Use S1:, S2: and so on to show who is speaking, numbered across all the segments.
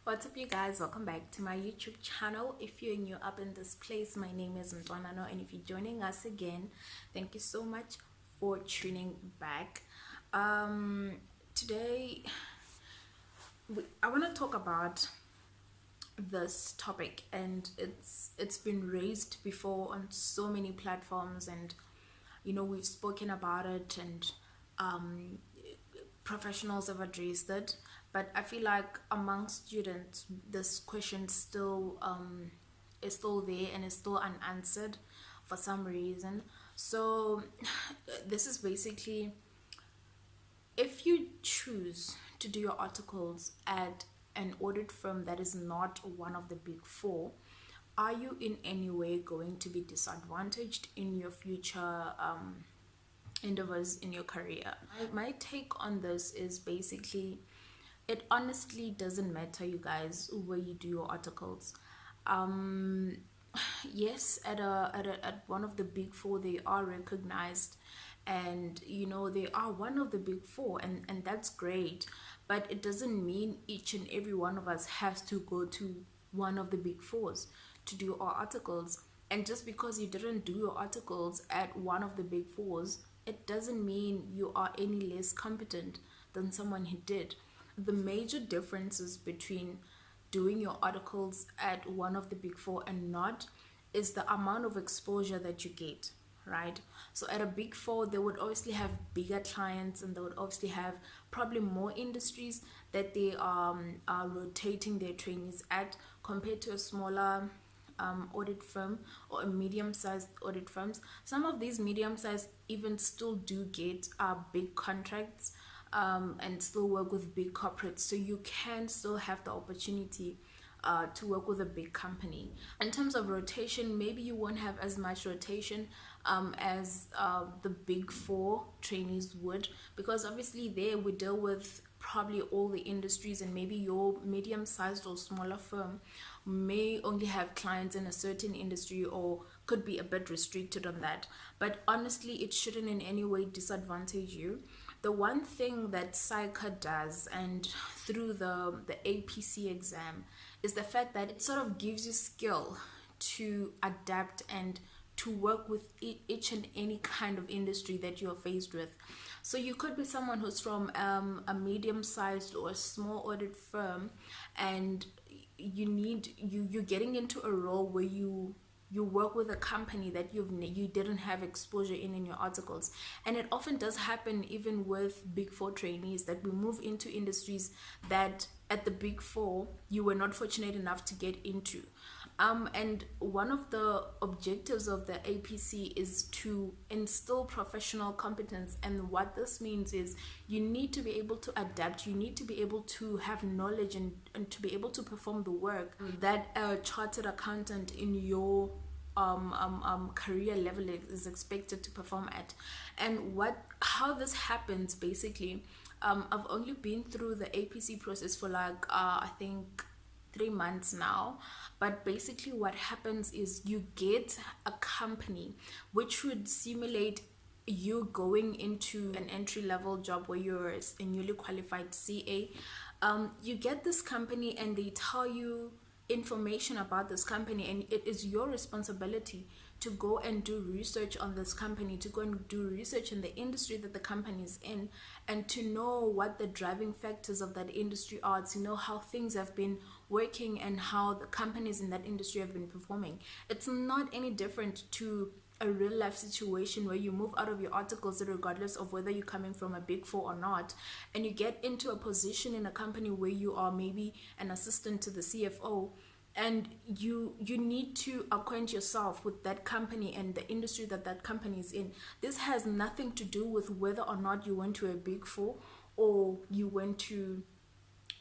S1: What's up, you guys? Welcome back to my YouTube channel. If you're new up in this place, my name is Ntwanano, and if you're joining us again, thank you so much for tuning back. Today I want to talk about this topic, and it's been raised before on so many platforms, and we've spoken about it, and um, professionals have addressed it, but I feel like among students this question still is still there and is still unanswered for some reason. So this is basically, if you choose to do your articles at an audit firm that is not one of the big four, are you in any way going to be disadvantaged in your future endeavors in your career? My take on this is basically, it honestly doesn't matter, you guys, where you do your articles. um yes, at one of the big four they are recognized, and they are one of the big four, and that's great, but it doesn't mean each and every one of us has to go to one of the big fours to do our articles. And just because you didn't do your articles at one of the big fours, it doesn't mean you are any less competent than someone who did. The major differences between doing your articles at one of the big four and not is the amount of exposure that you get, right? So at a big four, they would obviously have bigger clients, and they would obviously have probably more industries that they are rotating their trainees at, compared to a smaller audit firm or a medium-sized audit firms. Some of these medium-sized even still do get big contracts, and still work with big corporates, so you can still have the opportunity to work with a big company. In terms of rotation, maybe you won't have as much rotation as the big four trainees would, because obviously there we deal with probably all the industries, and maybe your medium-sized or smaller firm may only have clients in a certain industry, or could be a bit restricted on that. But honestly, it shouldn't in any way disadvantage you. The one thing that SAICA does, and through the APC exam, is the fact that it sort of gives you skill to adapt and to work with each and any kind of industry that you're faced with. So you could be someone who's from a medium-sized or a small audit firm, and you're getting into a role where you work with a company that you didn't have exposure in your articles. And it often does happen even with big four trainees, that we move into industries that at the big four you were not fortunate enough to get into. And one of the objectives of the APC is to instill professional competence, and what this means is you need to be able to adapt, you need to be able to have knowledge, and to be able to perform the work that a chartered accountant in your career level is expected to perform at. And how this happens basically, I've only been through the APC process for like I think 3 months now, but basically what happens is you get a company which would simulate you going into an entry-level job where you're a newly qualified CA. You get this company, and they tell you information about this company, and it is your responsibility to go and do research on this company, to go and do research in the industry that the company is in, and to know what the driving factors of that industry are, to know how things have been working and how the companies in that industry have been performing. It's not any different to a real life situation where you move out of your articles regardless of whether you're coming from a big four or not, and you get into a position in a company where you are maybe an assistant to the CFO, and you need to acquaint yourself with that company and the industry that that company is in. This has nothing to do with whether or not you went to a big four or you went to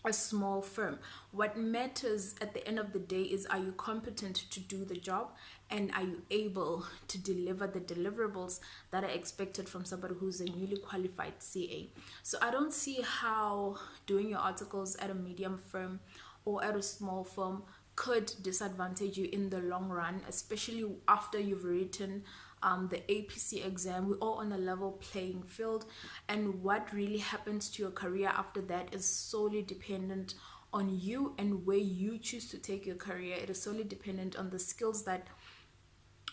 S1: a small firm. What matters at the end of the day is, are you competent to do the job, and are you able to deliver the deliverables that are expected from somebody who's a newly qualified CA. So I don't see how doing your articles at a medium firm or at a small firm could disadvantage you in the long run, especially after you've written the APC exam. We're all on a level playing field, and what really happens to your career after that is solely dependent on you and where you choose to take your career. It is solely dependent on the skills that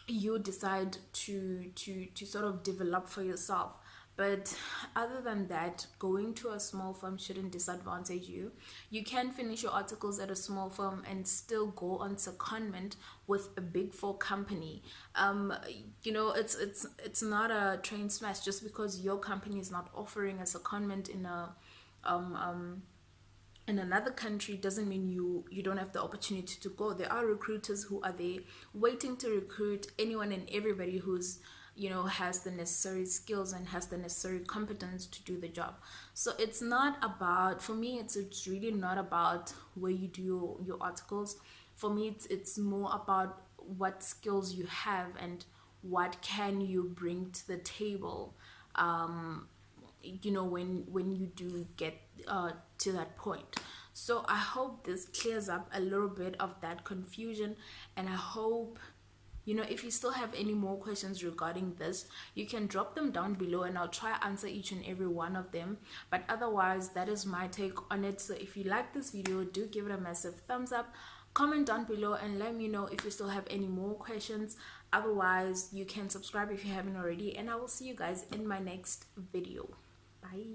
S1: you decide to sort of develop for yourself. But other than that, going to a small firm shouldn't disadvantage you. You can finish your articles at a small firm and still go on secondment with a big four company. It's not a train smash just because your company is not offering a secondment in another country doesn't mean you don't have the opportunity to go. There are recruiters who are there waiting to recruit anyone and everybody who's has the necessary skills and has the necessary competence to do the job. So it's not about, for me, it's really not about where you do your articles. For me, it's more about what skills you have and what can you bring to the table, when you do get to that point. So I hope this clears up a little bit of that confusion, and I hope, if you still have any more questions regarding this, you can drop them down below and I'll try answer each and every one of them. But otherwise, that is my take on it. So if you like this video, do give it a massive thumbs up, comment down below and let me know if you still have any more questions. Otherwise, you can subscribe if you haven't already, and I will see you guys in my next video. Bye.